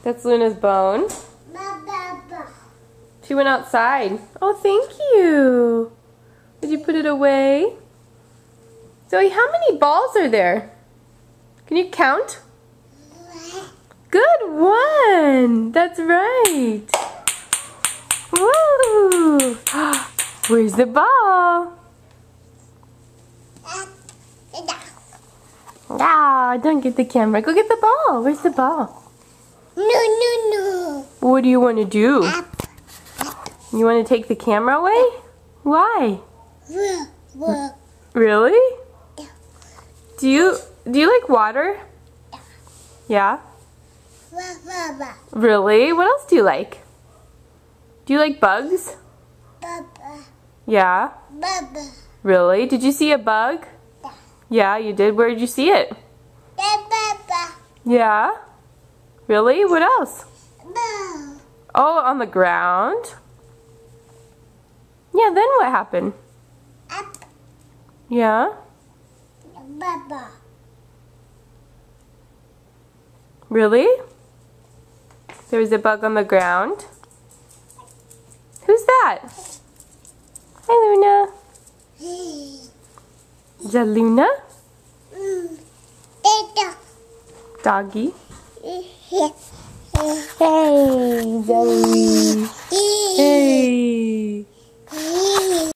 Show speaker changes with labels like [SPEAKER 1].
[SPEAKER 1] That's Luna's bone. She went outside. Oh, thank you. Did you put it away? Zoe, how many balls are there? Can you count? Good one. That's right. Woo! Where's the ball? Ah, don't get the camera. Go get the ball. Where's the ball?
[SPEAKER 2] No.
[SPEAKER 1] What do you want to do? You want to take the camera away? Why? Really? Do you like water? Yeah? Really? What else do you like? Do you like bugs? Yeah? Really? Did you see a bug? Yeah, you did. Where did you see it? Yeah? Really? What else? Oh, on the ground? Yeah, then what happened? Yeah? Really? There was a bug on the ground? Who's that? Hi, Luna. Is that Luna? Doggy. Hey, Zoe.